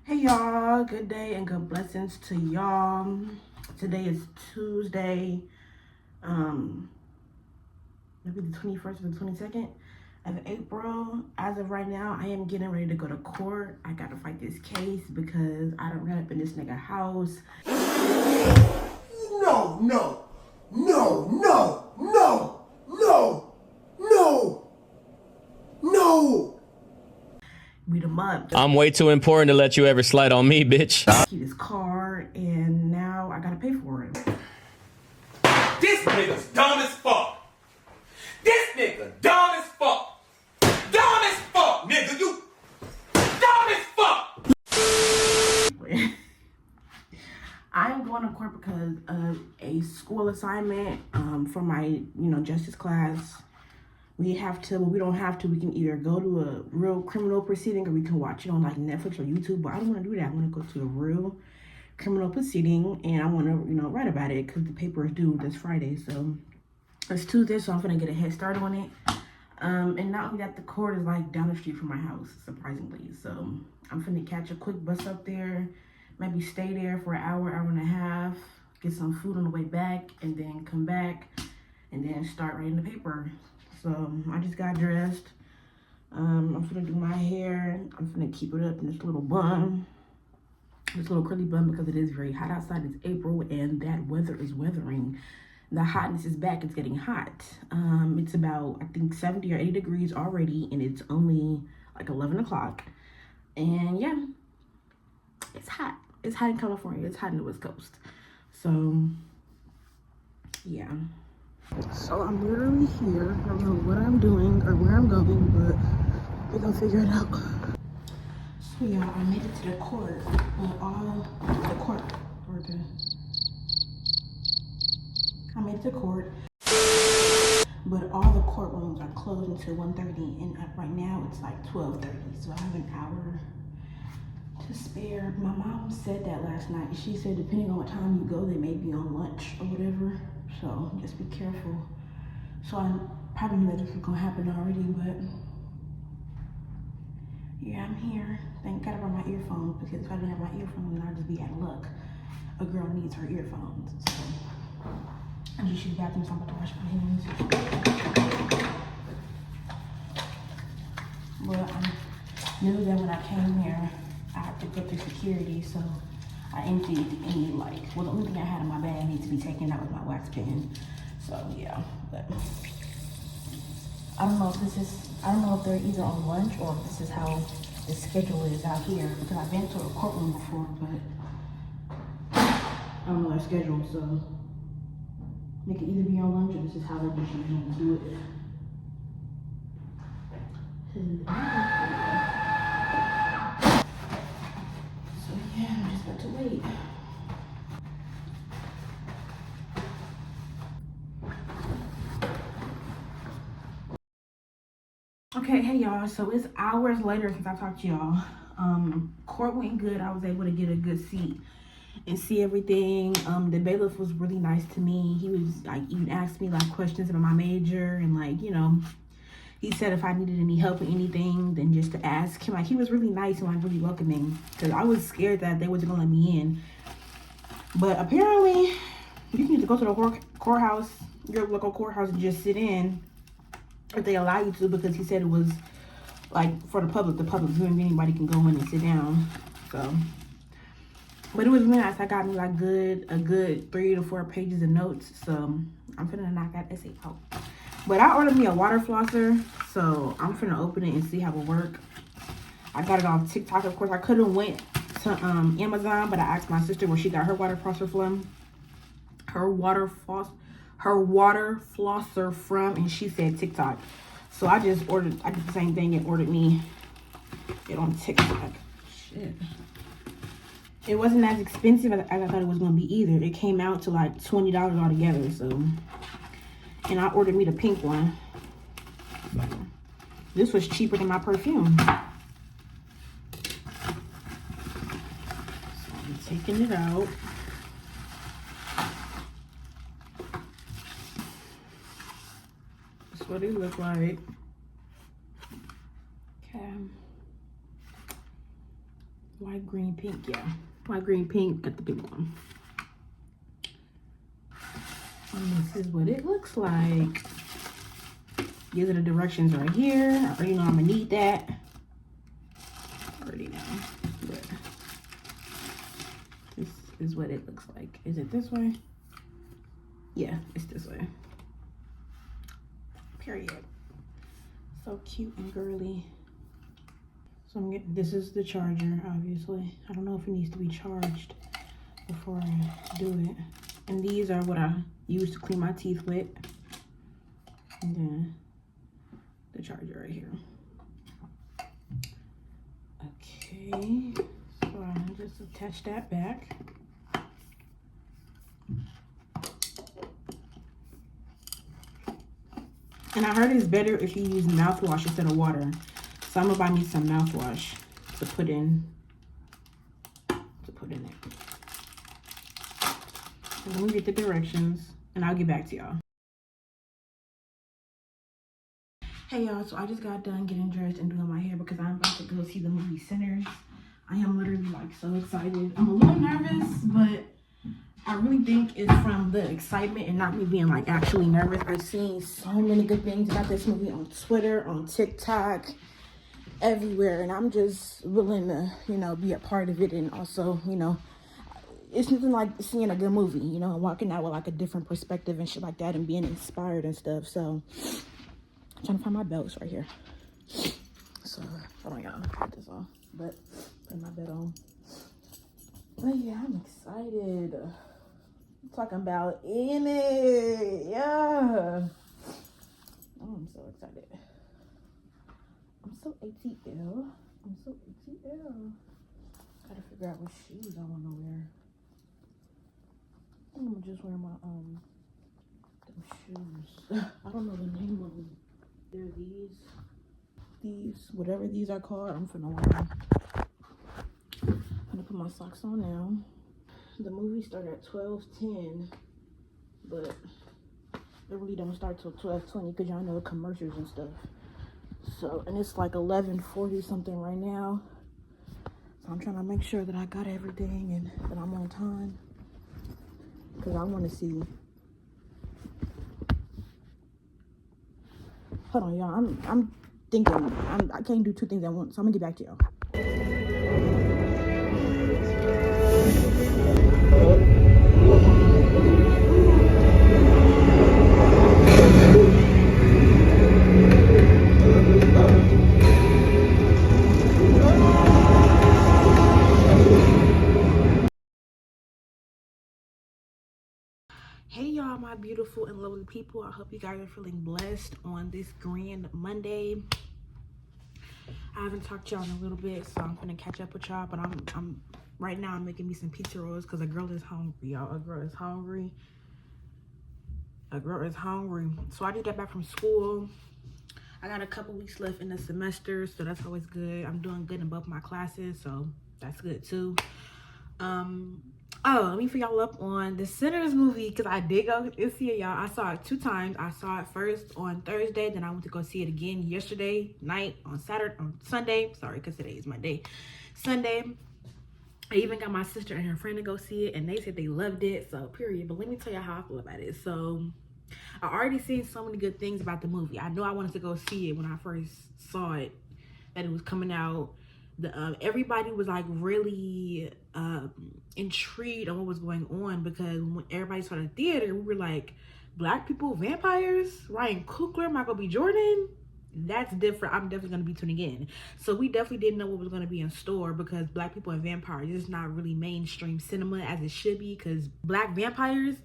Hey y'all, good day and good blessings to y'all. Today is Tuesday, maybe the 21st or the 22nd of April. As of right now, I am getting ready to go to court. I gotta fight this case because I done ran up in this nigga house. No. Beat him up. I'm way too important to let you ever slide on me, bitch. Keep his car, and now I gotta pay for it. This nigga's dumb as fuck. This nigga dumb as fuck. Dumb as fuck, nigga. You dumb as fuck. I am going to court because of a school assignment for my, justice class. We have to, but we don't have to. We can either go to a real criminal proceeding or we can watch it on like Netflix or YouTube. But I don't want to do that. I want to go to a real criminal proceeding and I want to, write about it because the paper is due this Friday. So it's Tuesday, so I'm gonna get a head start on it. And not only that, the court is like down the street from my house, surprisingly. So I'm finna catch a quick bus up there, maybe stay there for an hour, hour and a half, get some food on the way back, and then come back and then start writing the paper. So I just got dressed. I'm gonna do my hair. I'm gonna keep it up in this little bun, this little curly bun, because it is very hot outside. It's April and that weather is weathering. The hotness is back. It's getting hot. It's about, I think, 70 or 80 degrees already, and it's only like 11 o'clock. And yeah, it's hot. It's hot in California. It's hot in the West Coast. So yeah. So I'm literally here. I don't know what I'm doing or where I'm going, but we're gonna figure it out. So yeah, I made it to the court. I made it to court, but all the courtrooms are closed until 1:30, and right now it's like 12:30. So I have an hour to spare. My mom said that last night. She said depending on what time you go, they may be on lunch or whatever. So just be careful. So I probably knew that this was gonna happen already, but yeah, I'm here. Thank God I brought my earphones, because if I didn't have my earphones, then I'd just be out of luck. A girl needs her earphones. So I just use the bathroom, so I'm about to wash my hands. But I knew that when I came here, I have to go through security, so I emptied any the only thing I had in my bag needs to be taken out with my wax pen. So yeah, but I don't know if they're either on lunch or if this is how the schedule is out here, because I've been to a courtroom before, but I don't know their schedule, so they could either be on lunch or this is how they're usually going to do it. So yeah, I'm just about to wait. Okay, hey y'all, so it's hours later since I talked to y'all. Court went good. I was able to get a good seat and see everything. The bailiff was really nice to me. He was like, even asked me like questions about my major, and like, he said if I needed any help with anything, then just to ask him. Like, he was really nice and like really welcoming, because I was scared that they wasn't gonna let me in. But apparently you can just go to the courthouse, your local courthouse, and just sit in if they allow you to, because he said it was like for the public viewing, anybody can go in and sit down. So, but it was really nice. I got me like a good 3 to 4 pages of notes, so I'm finna knock that essay out. But I ordered me a water flosser, so I'm finna open it and see how it work. I got it off TikTok, of course. I could have went to Amazon, but I asked my sister where she got her water flosser from. Her water flosser from, and she said TikTok. So I did the same thing and ordered me it on TikTok. Shit. It wasn't as expensive as I thought it was gonna be either. It came out to like $20 altogether. So, and I ordered me the pink one. So, this was cheaper than my perfume. So I'm taking it out. That's what it looked like. Okay. White, green, pink, yeah. White, green, pink, got the pink one. And this is what it looks like. These are the directions right here. I already know I'm gonna need that. Already know. But this is what it looks like. Is it this way? Yeah, it's this way. Period. So cute and girly. So I'm getting, this is the charger, obviously. I don't know if it needs to be charged before I do it. And these are what I use to clean my teeth with. And then the charger right here. Okay, so I just attach that back. And I heard it's better if you use mouthwash instead of water. So I'm gonna buy me some mouthwash to put in there. So let me get the directions and I'll get back to y'all. Hey y'all, so I just got done getting dressed and doing my hair because I'm about to go see the movie Sinners. I am literally like so excited. I'm a little nervous, but I really think it's from the excitement and not me being like actually nervous. I've seen so many good things about this movie on Twitter, on TikTok, everywhere, and I'm just willing to, you know, be a part of it. And also, you know, it's nothing like seeing a good movie, you know, and walking out with like a different perspective and shit like that and being inspired and stuff. So I'm trying to find my belts right here. So hold on, y'all, put this on, but put my belt on. But yeah, I'm excited. I'm talking about in it, yeah. Oh, I'm so excited. I'm so ATL. I'm so ATL. Gotta figure out what shoes I want to wear. I'm gonna just wear my them shoes. I don't know the name of them. They're these, whatever these are called. I'm finna wear them. I'm gonna put my socks on now. The movie started at 12:10, but it really don't start till 12:20 because y'all know commercials and stuff. So, and it's like 11:40 something right now. So I'm trying to make sure that I got everything and that I'm on time because I want to see. Hold on, y'all. I'm thinking. I can't do two things at once. So I'm gonna get back to y'all. Hey y'all, my beautiful and lovely people. I hope you guys are feeling blessed on this grand Monday. I haven't talked to y'all in a little bit, so I'm gonna catch up with y'all. But I'm right now I'm making me some pizza rolls because a girl is hungry, y'all. A girl is hungry. So I just got back from school. I got a couple weeks left in the semester, so that's always good. I'm doing good in both my classes, so that's good too. Oh, let me fill y'all up on the Sinners movie because I did go see it, y'all. I saw it 2 times. I saw it first on Thursday, then I went to go see it again yesterday night on Sunday. Sorry, because today is Monday. Sunday. I even got my sister and her friend to go see it, and they said they loved it. So period. But let me tell you how I feel about it. So I already seen so many good things about the movie. I know I wanted to go see it when I first saw it, that it was coming out. Everybody was like really intrigued on what was going on because when everybody saw the theater, we were like, Black people, vampires, Ryan Coogler, Michael B. Jordan. That's different. I'm definitely going to be tuning in. So we definitely didn't know what was going to be in store because Black people and vampires is not really mainstream cinema as it should be, because Black vampires,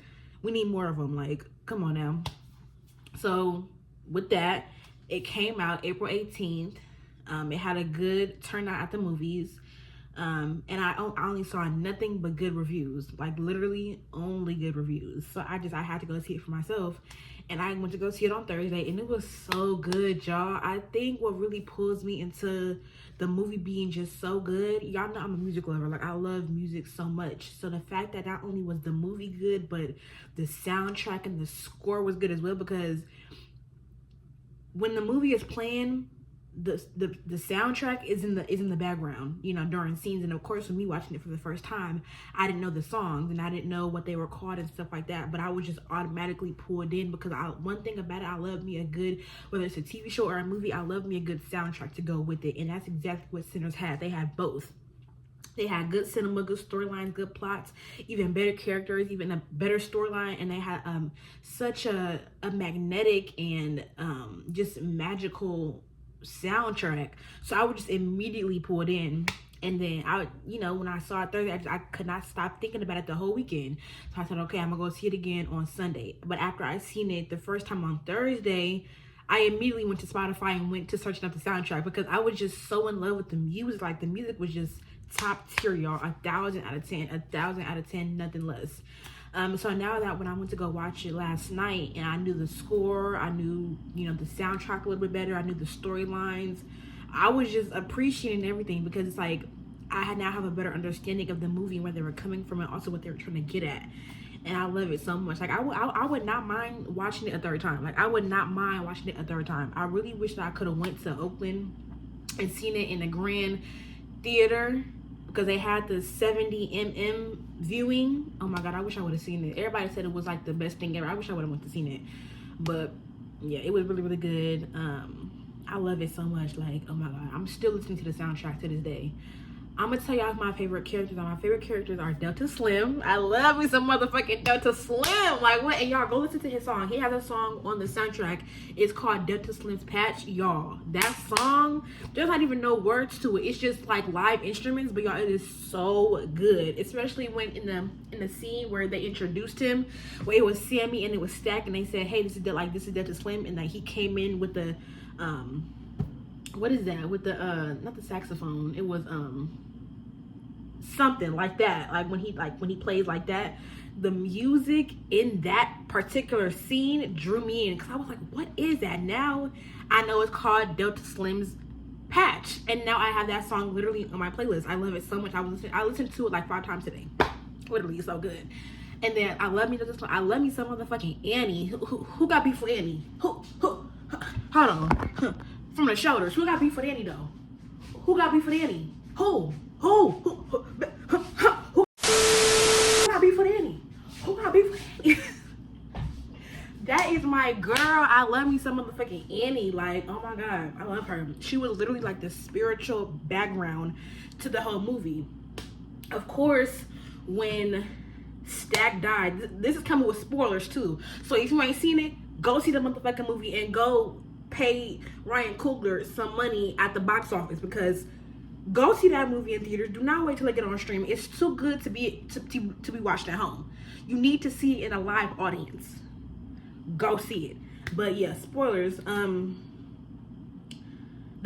we need more of them. Like, come on now. So with that, it came out April 18th. It had a good turnout at the movies. And I only saw nothing but good reviews, like literally only good reviews. So I had to go see it for myself, and I went to go see it on Thursday, and it was so good, y'all. I think what really pulls me into the movie being just so good, y'all know I'm a music lover. Like, I love music so much. So the fact that not only was the movie good, but the soundtrack and the score was good as well, because when the movie is playing, the soundtrack is in the background, you know, during scenes. And of course, with me watching it for the first time, I didn't know the songs and I didn't know what they were called and stuff like that. But I was just automatically pulled in because one thing about it, I love me a good, whether it's a TV show or a movie, I love me a good soundtrack to go with it. And that's exactly what Sinners had. They had both. They had good cinema, good storylines, good plots, even better characters, even a better storyline, and they had such a magnetic and just magical soundtrack. So I was just immediately pulled in. And then when I saw it Thursday, I could not stop thinking about it the whole weekend. So I said, okay, I'm gonna go see it again on Sunday. But after I seen it the first time on Thursday, I immediately went to Spotify and went to searching up the soundtrack because I was just so in love with the music. Like, the music was just top tier, y'all. 1,000 out of 10, 1,000 out of 10, nothing less. So now that when I went to go watch it last night and I knew the score, I knew, the soundtrack a little bit better, I knew the storylines, I was just appreciating everything because it's like I now have a better understanding of the movie and where they were coming from and also what they were trying to get at. And I love it so much. Like, I would not mind watching it a third time. Like, I would not mind watching it a third time. I really wish that I could have went to Oakland and seen it in the Grand Theater because they had the 70mm viewing. Oh my God, I wish I would have seen it. Everybody said it was like the best thing ever. I wish I would have went to seen it. But yeah, it was really, really good. I love it so much. Like, oh my God, I'm still listening to the soundtrack to this day. I'm gonna tell y'all my favorite characters. My favorite characters are Delta Slim. I love me some motherfucking Delta Slim. Like, what? And y'all go listen to his song. He has a song on the soundtrack. It's called Delta Slim's Patch. Y'all, that song, there's not even no words to it. It's just like live instruments, but y'all, it is so good. Especially when in the scene where they introduced him, where it was Sammy and it was Stack, and they said, "Hey, this is Delta Slim," and that he came in with the what is that? With the not the saxophone. It was something like that. Like when he plays like that. The music in that particular scene drew me in because I was like, what is that? Now I know it's called Delta Slim's Patch. And now I have that song literally on my playlist. I love it so much. I listened to it like 5 times today. Literally, it's so good. And then I love me some motherfucking Annie. Who got beef with Annie? Who hold on. From the shoulders. Who got beef with Annie though? Who got beef with Annie? Who got beef with Annie? Who got beef with Annie? That is my girl. I love me some motherfucking Annie. Like, oh my God, I love her. She was literally like the spiritual background to the whole movie. Of course, when Stack died, this is coming with spoilers too. So if you ain't seen it, go see the motherfucking movie and go pay Ryan Coogler some money at the box office because go see that movie in theaters. Do not wait till they get on stream. It's too good to be watched at home. You need to see it in a live audience. Go see it. But yeah, spoilers. The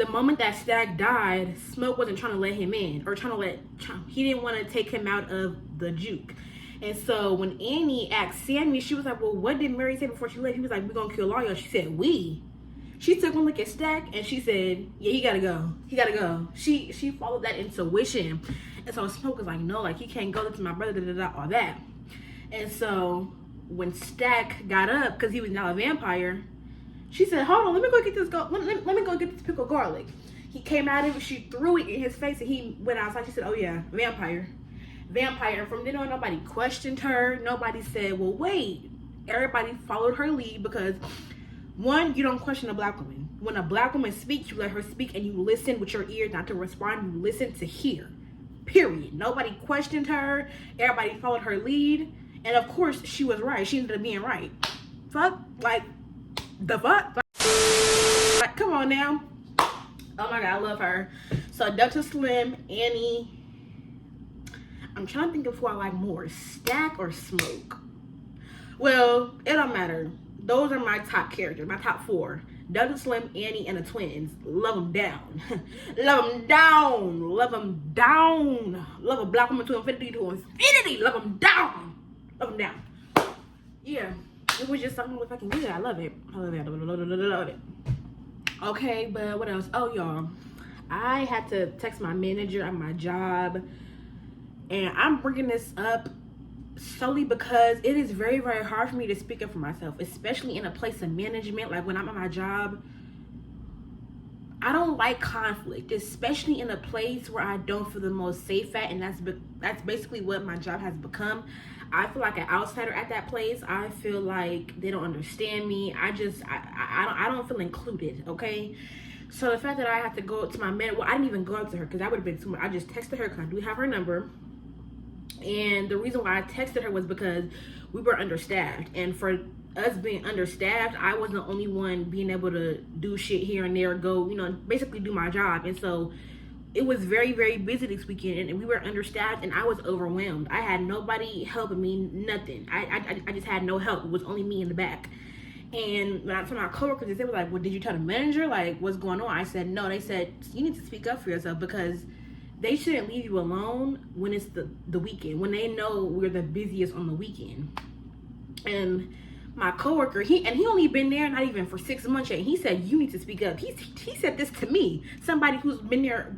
moment that Stack died, Smoke wasn't trying to let him in or he didn't want to take him out of the juke. And so when Annie asked Sammy, she was like, well, what did Mary say before she left? He was like, we're gonna kill all y'all. She said, we. She took one look at Stack and she said, yeah, he gotta go. He gotta go. She followed that intuition. And so Smoke was like, no, like, he can't go. That's my brother, all that. And so when Stack got up, because he was now a vampire, she said, hold on, let me go get this let me go get this pickled garlic. He came out of it, she threw it in his face, and he went outside. She said, oh yeah, vampire. And from then on, nobody questioned her. Nobody said, well, wait. Everybody followed her lead because, one, you don't question a black woman. When a black woman speaks, you let her speak and you listen with your ears, not to respond. You listen to hear. Period. Nobody questioned her. Everybody followed her lead. And of course, she was right. She ended up being right. Fuck. Like, the fuck? Like, come on now. Oh my God, I love her. So, Delta Slim, Annie. I'm trying to think of who I like more. Stack or Smoke? Well, it don't matter. Those are my top characters, my top 4. Delta Slim, Annie, and the twins. Love them down. Love them down. Love them down. Love a black woman to infinity, Love them down. Love them down. Yeah, it was just something with fucking good. I love it. I love it. I love it. Okay, but what else? Oh, y'all. I had to text my manager at my job. And I'm bringing this up solely because it is very, very hard for me to speak up for myself, especially in a place of management. Like when I'm at my job, I don't like conflict, especially in a place where I don't feel the most safe at, and that's basically what my job has become. I feel like an outsider at that place. I feel like they don't understand me. I don't feel included. Okay, so the fact that I have to go to my manager, well, I didn't even go up to her because that would have been too much. I just texted her because I do have her number, and the reason why I texted her was because we were understaffed, and for us being understaffed, I wasn't the only one being able to do shit here and there, go, you know, basically do my job. And so it was very, very busy this weekend, and we were understaffed, and I was overwhelmed. I had nobody helping me, nothing. I just had no help. It was only me in the back. And when I told my coworkers, they were like, well, did you tell the manager, like, what's going on? I said, no. They said, you need to speak up for yourself, because they shouldn't leave you alone when it's the weekend, when they know we're the busiest on the weekend. And my coworker, he only been there not even for 6 months yet. He said, you need to speak up. He said this to me, somebody who's been there,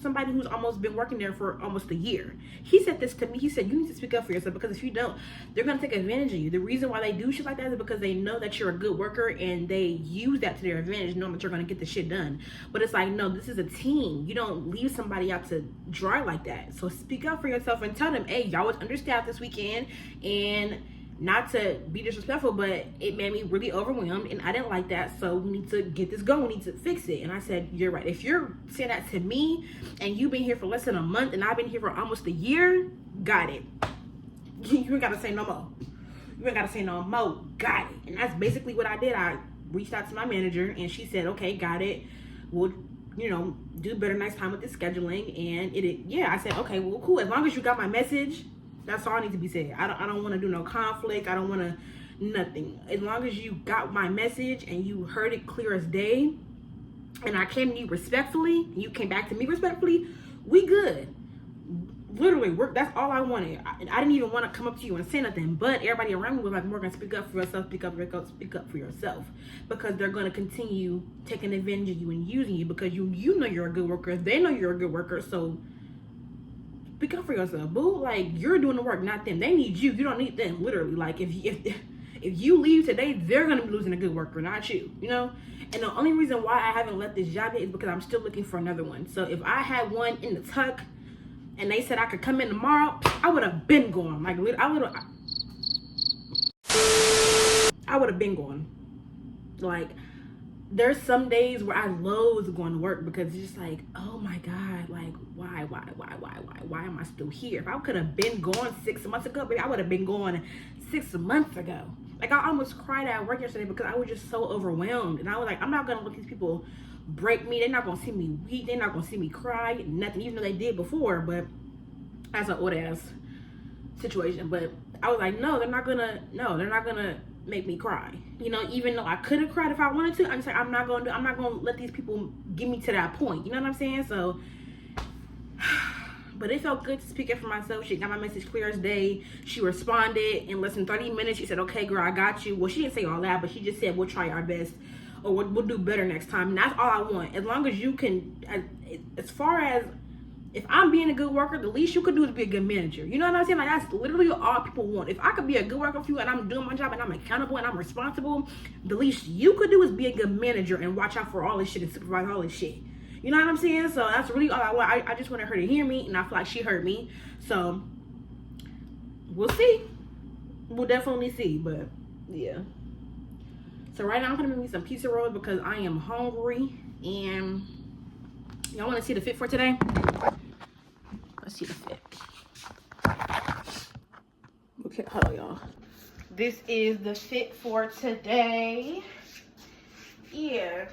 somebody who's almost been working there for almost a year. He said this to me. He said, you need to speak up for yourself, because if you don't, they're going to take advantage of you. The reason why they do shit like that is because they know that you're a good worker, and they use that to their advantage, knowing that you're going to get the shit done. But it's like, no, this is a team. You don't leave somebody out to dry like that. So speak up for yourself and tell them, hey, y'all was understaffed this weekend, and not to be disrespectful, but it made me really overwhelmed, and I didn't like that. So we need to get this going. We need to fix it. And I said, you're right. If you're saying that to me, and you've been here for less than a month, and I've been here for almost a year, got it. You ain't gotta say no more. You ain't gotta say no more. Got it. And that's basically what I did. I reached out to my manager, and she said, okay, got it. We'll, you know, do better next time with the scheduling. And yeah, I said, okay, well, cool. As long as you got my message, that's all I need to be said. I don't want to do no conflict. I don't want to nothing. As long as you got my message and you heard it clear as day, and I came to you respectfully, and you came back to me respectfully, we good. Literally, that's all I wanted. I didn't even want to come up to you and say nothing, but everybody around me was like, Morgan, speak up for yourself, speak up for yourself, because they're going to continue taking advantage of you and using you, because you know you're a good worker. They know you're a good worker, so speak up for yourself, boo. Like, you're doing the work, not them. They need you. You don't need them. Literally, like, if you leave today, they're gonna be losing a good worker, not you. You know. And the only reason why I haven't left this job yet is because I'm still looking for another one. So if I had one in the tuck, and they said I could come in tomorrow, I would have been gone. Like, I would have been gone. Like, there's some days where I loathe going to work, because it's just like, oh my God, like, why am I still here? If I could have been gone 6 months ago, baby, I would have been gone 6 months ago. Like, I almost cried at work yesterday because I was just so overwhelmed. And I was like, I'm not going to let these people break me. They're not going to see me weak. They're not going to see me cry. Nothing, even though they did before. But that's an old-ass situation. But I was like, no, they're not going to make me cry. You know, even though I could have cried if I wanted to, I'm just like, I'm not going to let these people get me to that point. You know what I'm saying? So, but it felt good to speak up for myself. She got my message clear as day. She responded in less than 30 minutes. She said, okay, girl, I got you. Well, she didn't say all that, but she just said, we'll try our best, or we'll do better next time. And that's all I want. As long as you can, as far as, if I'm being a good worker, the least you could do is be a good manager. You know what I'm saying? Like, that's literally all people want. If I could be a good worker for you, and I'm doing my job, and I'm accountable, and I'm responsible, the least you could do is be a good manager and watch out for all this shit and supervise all this shit. You know what I'm saying? So that's really all I want. I just wanted her to hear me, and I feel like she heard me. So we'll see. We'll definitely see. But yeah. So right now I'm gonna make me some pizza rolls because I am hungry. And y'all want to see the fit for today? Let's see the fit. Okay, hold on, y'all. This is the fit for today. Yeah.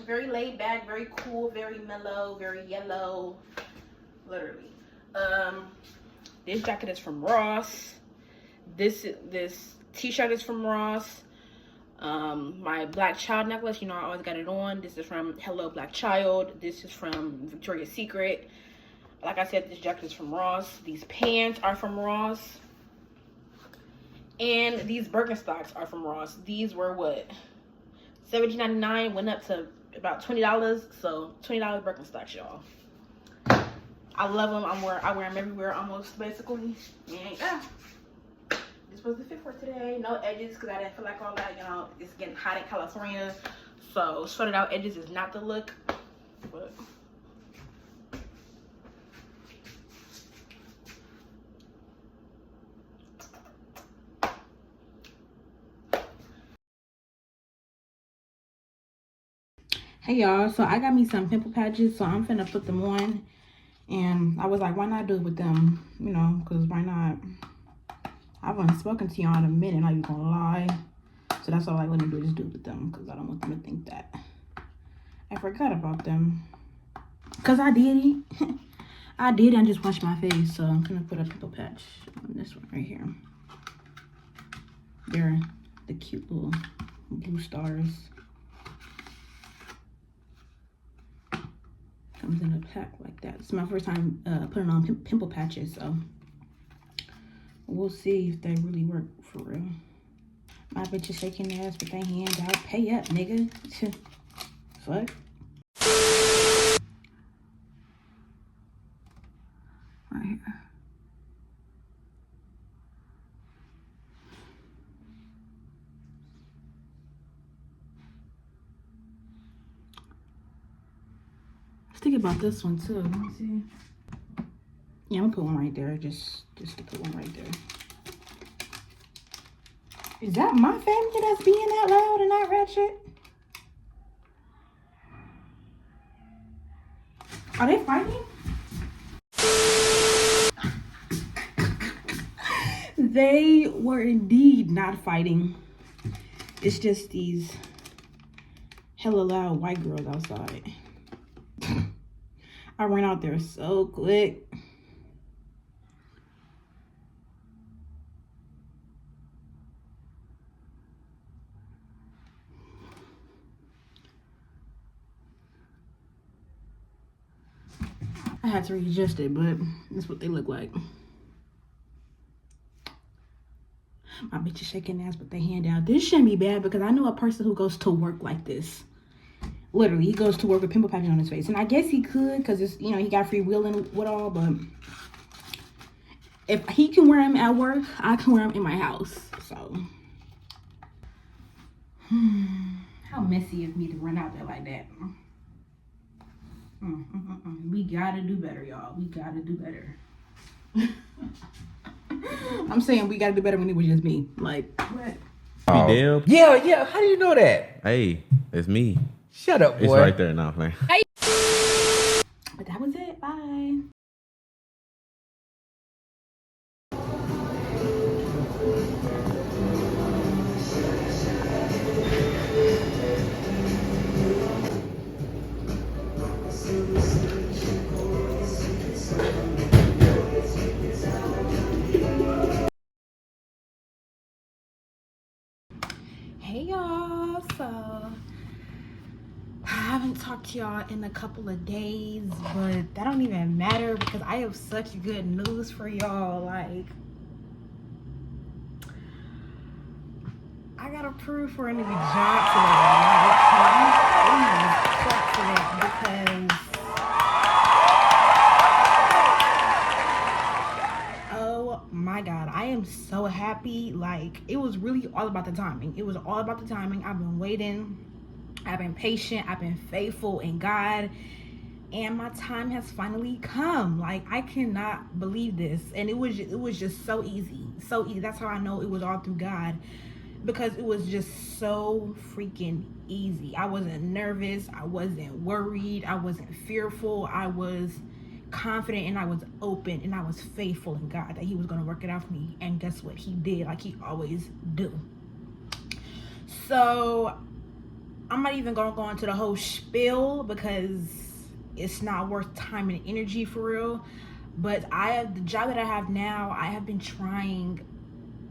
Very laid back, very cool, very mellow, very yellow. Literally. This jacket is from Ross. This t-shirt is from Ross. My black child necklace, you know, I always got it on. This is from Hello Black Child. This is from Victoria's Secret. Like I said, this jacket is from Ross. These pants are from Ross. And these Birkenstocks are from Ross. These were what? $17.99, went up to about $20. So $20 Birkenstocks, y'all. I love them. I wear them everywhere almost, basically. And yeah. This was the fit for today. No edges, because I didn't feel like all that. You know, it's getting hot in California. So sorted out edges is not the look, but hey y'all, so I got me some pimple patches, so I'm finna put them on. And I was like, why not do it with them? You know, because why not? I haven't spoken to y'all in a minute, not even gonna lie. So that's all I let me do, just do it with them, because I don't want them to think that I forgot about them. Because I did it. I did it, I just washed my face. So I'm gonna put a pimple patch on this one right here. They're the cute little blue stars. Comes in a pack like that. It's my first time putting on pimple patches, so we'll see if they really work for real. My bitch is shaking their ass with their hand out. Pay up, nigga. Fuck. Right here. Think about this one too. Let me see. Yeah, I'm gonna put one right there. Just to put one right there. Is that my family that's being that loud and that ratchet? Are they fighting? They were indeed not fighting. It's just these hella loud white girls outside. I ran out there so quick. I had to readjust it, but that's what they look like. My bitch is shaking ass with their hand out. This shouldn't be bad because I know a person who goes to work like this. Literally, he goes to work with pimple patches on his face. And I guess he could because it's, you know, he got free will and what all, but if he can wear them at work, I can wear them in my house. So, how messy of me to run out there like that. We gotta do better, y'all. We gotta do better. I'm saying we gotta do better when it was just me. Like, what? Oh. Damn. Yeah. How do you know that? Hey, it's me. Shut up, boy. It's right there now, man. But that was it. Bye. Hey y'all, so I haven't talked to y'all in a couple of days, but that don't even matter because I have such good news for y'all. Like, I got approved for a new job today. Like, please clap for that because oh my god, I am so happy. Like, it was really all about the timing. It was all about the timing. I've been waiting, I've been patient, I've been faithful in God, and my time has finally come. Like, I cannot believe this. And it was just so easy. That's how I know it was all through God, because it was just so freaking easy. I wasn't nervous, I wasn't worried, I wasn't fearful. I was confident and I was open and I was faithful in God that he was going to work it out for me. And guess what? He did, like he always do. So I'm not even going to go into the whole spiel because it's not worth time and energy for real. But the job that I have now, I have been trying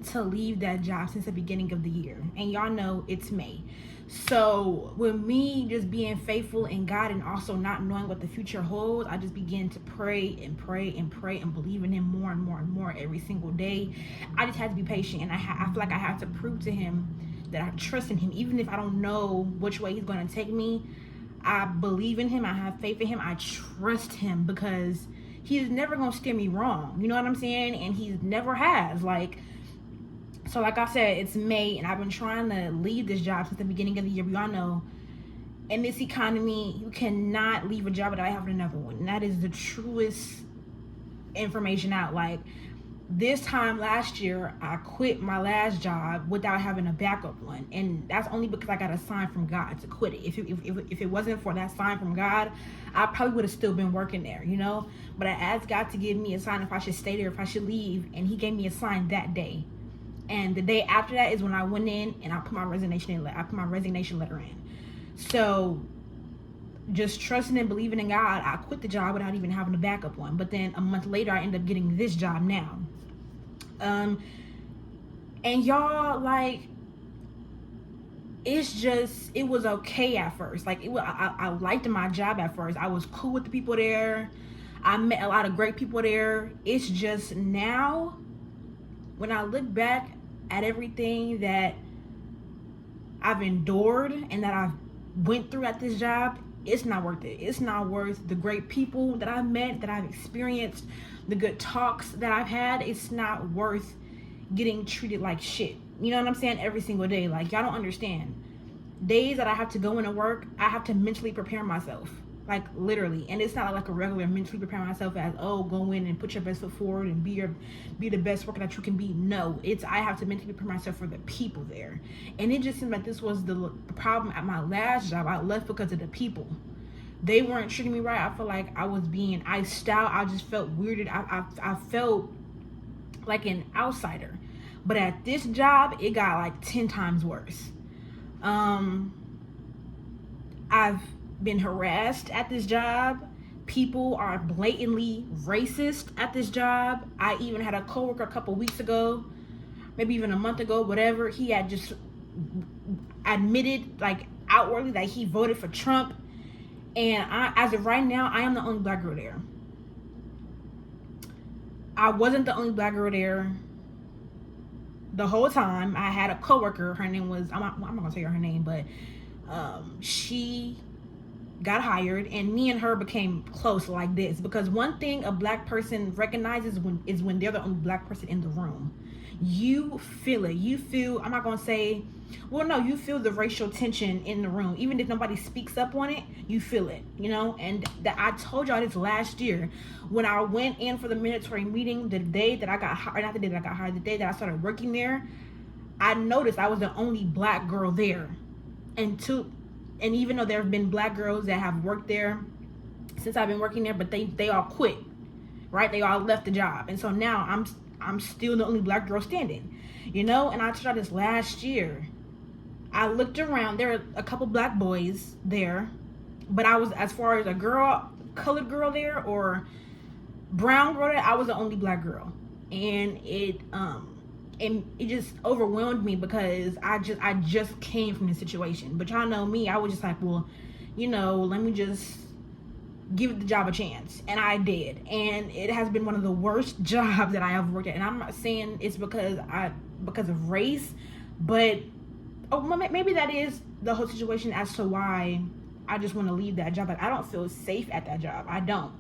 to leave that job since the beginning of the year, and y'all know it's May. So with me just being faithful in God and also not knowing what the future holds, I just began to pray and pray and pray and believe in him more and more and more every single day. I just had to be patient, and I feel like I have to prove to him that I trust in him, even if I don't know which way he's going to take me. I believe in him, I have faith in him, I trust him, because he's never going to steer me wrong, you know what I'm saying? And he never has. So like I said, it's May, and I've been trying to leave this job since the beginning of the year. Y'all know in this economy, you cannot leave a job without having another one. And that is the truest information out. Like, this time last year, I quit my last job without having a backup one, and that's only because I got a sign from God to quit it. If it wasn't for that sign from God, I probably would have still been working there, you know. But I asked God to give me a sign if I should stay there, if I should leave, and He gave me a sign that day. And the day after that is when I went in and I put my resignation letter in. So, just trusting and believing in God, I quit the job without even having a backup one. But then a month later, I ended up getting this job now. And y'all, like, it was okay at first. Like, I liked my job at first. I was cool with the people there. I met a lot of great people there. It's just now, when I look back at everything that I've endured and that I've went through at this job, it's not worth it. It's not worth the great people that I've met, that I've experienced, the good talks that I've had. It's not worth getting treated like shit. You know what I'm saying? Every single day. Like, y'all don't understand. Days that I have to go into work, I have to mentally prepare myself. Like, literally. And it's not like a regular mentally prepare myself as, oh, go in and put your best foot forward and be the best worker that you can be. No, I have to mentally prepare myself for the people there. And it just seemed like this was the problem at my last job. I left because of the people. They weren't treating me right. I felt like I was being iced out. I just felt weirded. I felt like an outsider. But at this job, it got like 10 times worse. I've been harassed at this job. People are blatantly racist at this job. I even had a coworker a couple weeks ago, maybe even a month ago, whatever. He had just admitted, like, outwardly that he voted for Trump. And as of right now, I am the only black girl there. I wasn't the only black girl there the whole time. I had a coworker. Her name was, I'm not gonna tell you her name, but she got hired, and me and her became close like this, because one thing a black person recognizes when they're the only black person in the room. You feel it. You feel, I'm not gonna say, well, no, you feel the racial tension in the room. Even if nobody speaks up on it, you feel it, you know. And that, I told y'all this last year when I went in for the mandatory meeting, the day that I got hired, not the day that I got hired, the day that I started working there, I noticed I was the only black girl there. And even though there have been black girls that have worked there since I've been working there, but they all quit, right? They all left the job. And so now I'm still the only black girl standing, you know. And I tried this last year. I looked around, there were a couple black boys there, but I was, as far as a girl, colored girl there or brown girl there, I was the only black girl. And it just overwhelmed me, because I just came from this situation. But y'all know me, I was just like, well, you know, let me just give the job a chance. And I did. And it has been one of the worst jobs that I have worked at. And I'm not saying it's because of race, but maybe that is the whole situation as to why I just want to leave that job. Like, I don't feel safe at that job. I don't.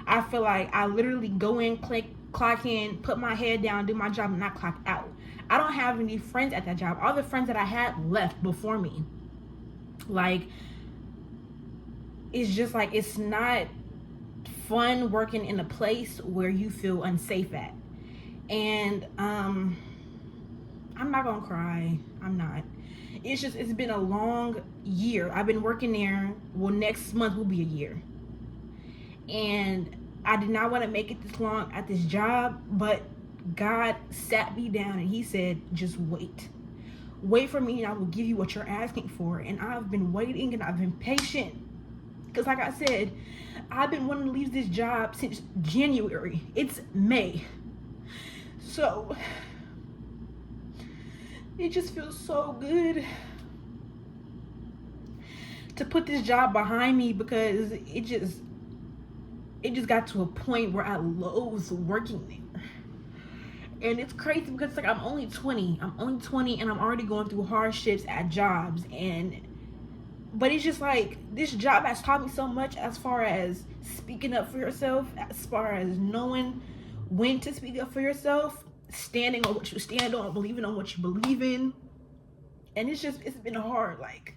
I feel like I literally go in, clock in, put my head down, do my job, and not clock out. I don't have any friends at that job. All the friends that I had left before me. Like, it's just like, it's not fun working in a place where you feel unsafe at. And I'm not gonna cry. I'm not. It's been a long year. I've been working there. Well, next month will be a year. And I did not want to make it this long at this job, but God sat me down and He said, just wait. Wait for me and I will give you what you're asking for. And I've been waiting and I've been patient. Because like I said, I've been wanting to leave this job since January. It's May. So it just feels so good to put this job behind me, because it just got to a point where I loathe working there. And it's crazy because it's like I'm only 20 and I'm already going through hardships at jobs. But it's just like, this job has taught me so much as far as speaking up for yourself, as far as knowing when to speak up for yourself, standing on what you stand on, believing on what you believe in. And it's been hard. Like,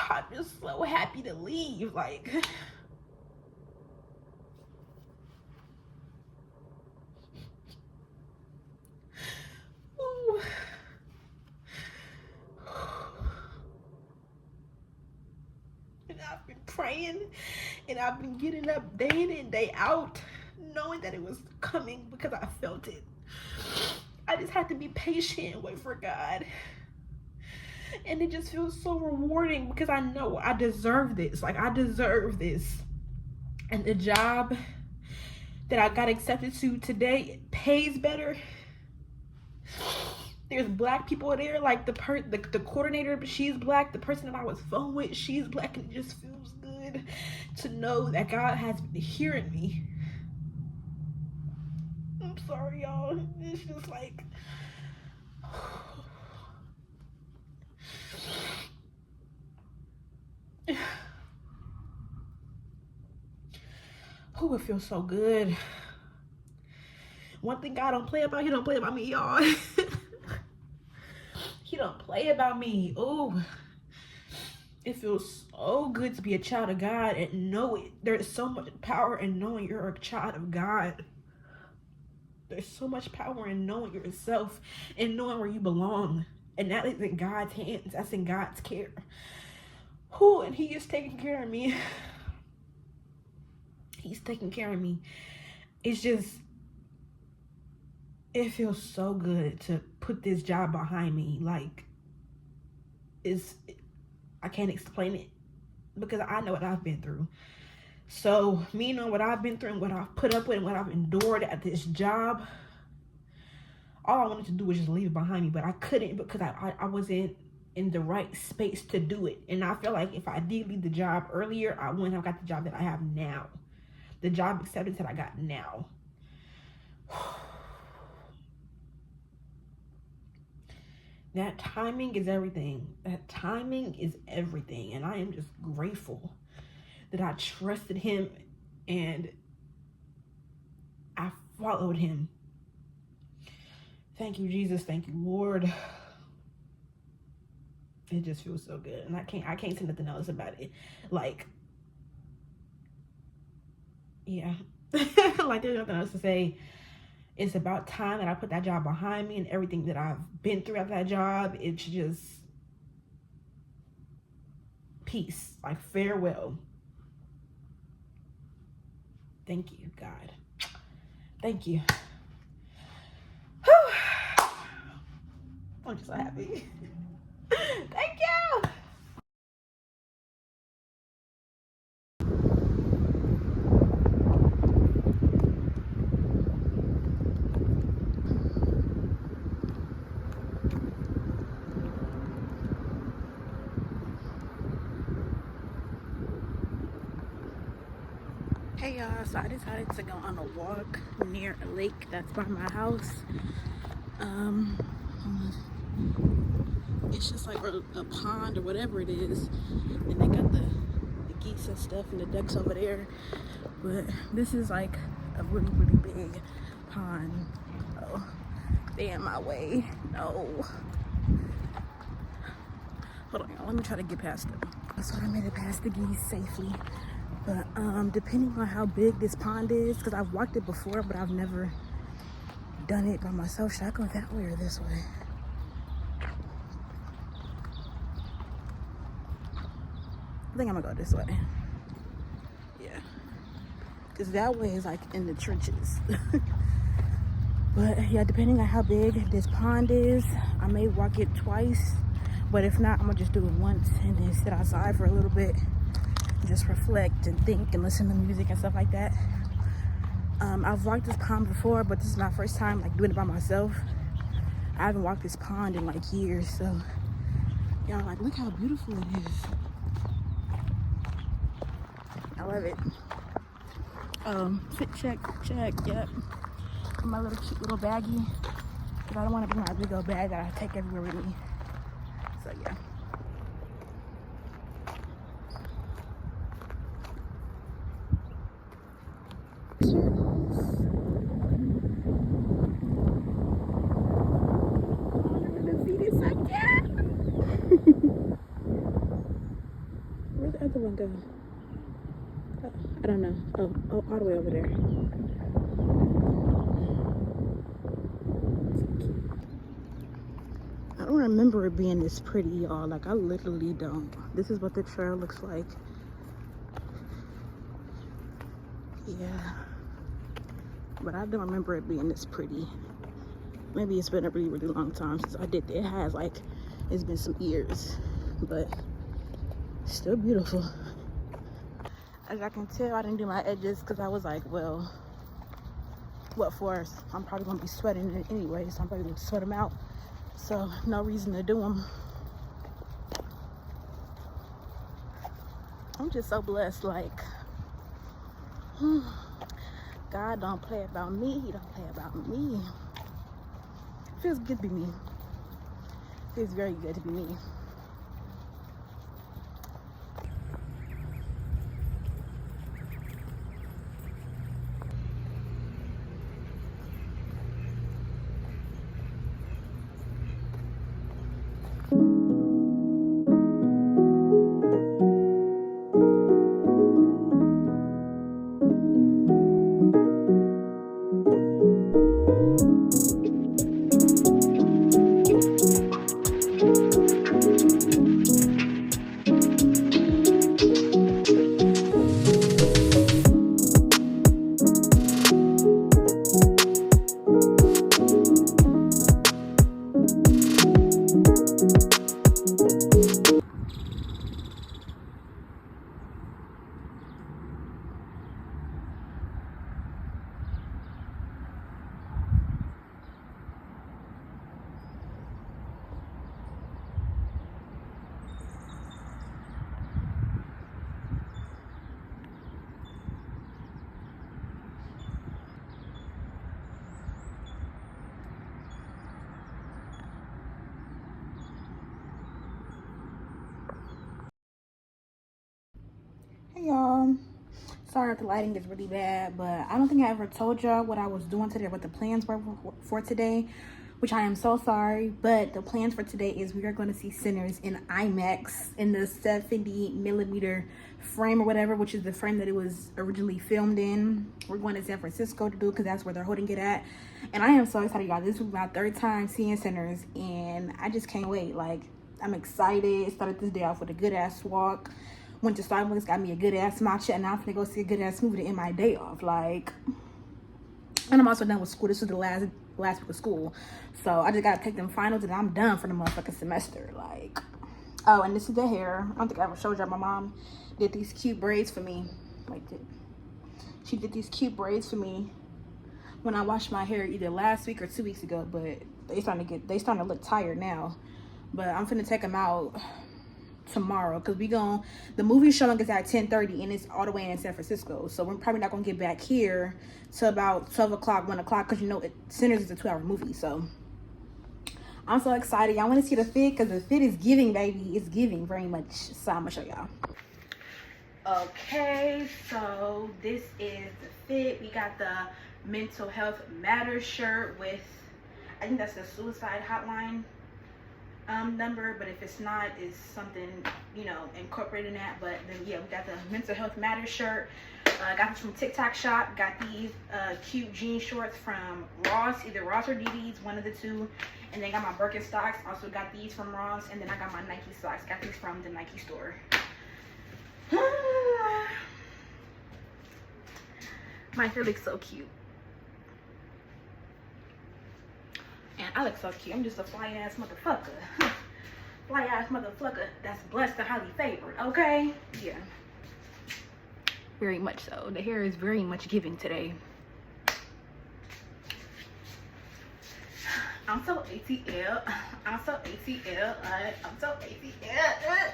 I'm just so happy to leave. Like, ooh. And I've been praying and I've been getting up day in and day out, knowing that it was coming because I felt it. I just had to be patient and wait for God. And it just feels so rewarding because I know I deserve this. Like, I deserve this. And the job that I got accepted to today pays better. There's black people there, like the coordinator, she's black. The person that I was phone with, she's black. And it just feels good to know that God has been hearing me. I'm sorry, y'all. It's just like, oh, it feels so good. One thing God don't play about, he don't play about me, y'all. He don't play about me. Oh, it feels so good to be a child of God and know it. There's so much power in knowing you're a child of God. There's so much power in knowing yourself and knowing where you belong. And that is in God's hands. That's in God's care. Who, and he is taking care of me. He's taking care of me. It's just, it feels so good to put this job behind me. Like, I can't explain it because I know what I've been through. So me knowing what I've been through and what I've put up with and what I've endured at this job, all I wanted to do was just leave it behind me, but I couldn't because I wasn't in the right space to do it. And I feel like if I did leave the job earlier, I wouldn't have got the job that I have now. The job acceptance that I got now. That timing is everything. That timing is everything. And I am just grateful that I trusted him and I followed him. Thank you, Jesus. Thank you, Lord. It just feels so good. And I can't say nothing else about it. Like, yeah. Like, there's nothing else to say. It's about time that I put that job behind me and everything that I've been through at that job. It's just peace. Like, farewell. Thank you, God. Thank you. Whew. I'm just so happy. Thank you. Hey y'all, so I decided to go on a walk near a lake that's by my house. It's just like a pond or whatever it is, and they got the geese and stuff and the ducks over there. But this is like a really, really big pond. Oh, they in my way. No. Hold on, y'all. Let me try to get past them. So I made it past the geese safely. But depending on how big this pond is, because I've walked it before, but I've never done it by myself. Should I go that way or this way? I think I'm gonna go this way. Yeah, because that way is like in the trenches. But yeah, depending on how big this pond is, I may walk it twice. But if not, I'm gonna just do it once and then sit outside for a little bit. Just reflect and think and listen to music and stuff like that. I've walked this pond before, but this is my first time like doing it by myself. I haven't walked this pond in like years, so y'all, like, look how beautiful it is. I love it. Fit check, yep. My little cute little baggie, because I don't want to bring my big old bag that I take everywhere with me. So yeah. one go? Oh, I don't know. Oh, all the way over there. I don't remember it being this pretty, y'all. Like, I literally don't. This is what the trail looks like. Yeah. But I don't remember it being this pretty. Maybe it's been a really, really long time since I did it. It has, like, it's been some years. But still beautiful. As I can tell, I didn't do my edges because I was like, well, what for? I'm probably going to be sweating it anyway, so I'm probably going to sweat them out. So, no reason to do them. I'm just so blessed, like, God don't play about me. He don't play about me. Feels good to be me. Feels very good to be me. Hey y'all, sorry if the lighting is really bad, but I don't think I ever told y'all what I was doing today, what the plans were for today, which I am so sorry. But the plans for today is we are going to see Sinners in IMAX in the 70mm frame or whatever, which is the frame that it was originally filmed in. We're going to San Francisco to do, because that's where they're holding it at, and I am so excited, y'all. This was my 3rd time seeing Sinners, and I just can't wait. Like, I'm excited. Started this day off with a good ass walk. Went to Starbucks, got me a good ass matcha, and now I'm gonna go see a good ass movie to end my day off. Like, and I'm also done with school. This was the last week of school, so I just gotta take them finals, and I'm done for the motherfucking semester. Like, oh, and this is the hair. I don't think I ever showed y'all. My mom did these cute braids for me. Like, she did these cute braids for me when I washed my hair either last week or 2 weeks ago. But they starting to look tired now. But I'm finna take them out tomorrow, because the movie showing is at 10:30, and it's all the way in San Francisco, so we're probably not gonna get back here till about 12 o'clock, 1 o'clock, because you know Sinners is a 2-hour movie. So I'm so excited. Y'all want to see the fit, because the fit is giving, baby. It's giving very much. So I'm gonna show y'all. Okay, so this is the fit. We got the Mental Health Matters shirt with, I think that's the suicide hotline number, but if it's not, it's something, you know, incorporated in that. But then yeah, we got the Mental Health Matters shirt. Got this from TikTok shop. Got these cute jean shorts from Ross, either Ross or DD's, one of the two. And then got my Birkenstocks. Also got these from Ross, and then I got my Nike socks. Got these from the Nike store. My hair looks so cute. And I look so cute. I'm just a fly ass motherfucker. Fly ass motherfucker that's blessed and highly favored, okay? Yeah. Very much so. The hair is very much giving today. I'm so ATL. I'm so ATL. I'm so ATL.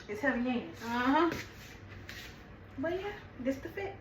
It's heavy, ain't it? But yeah, this the fit.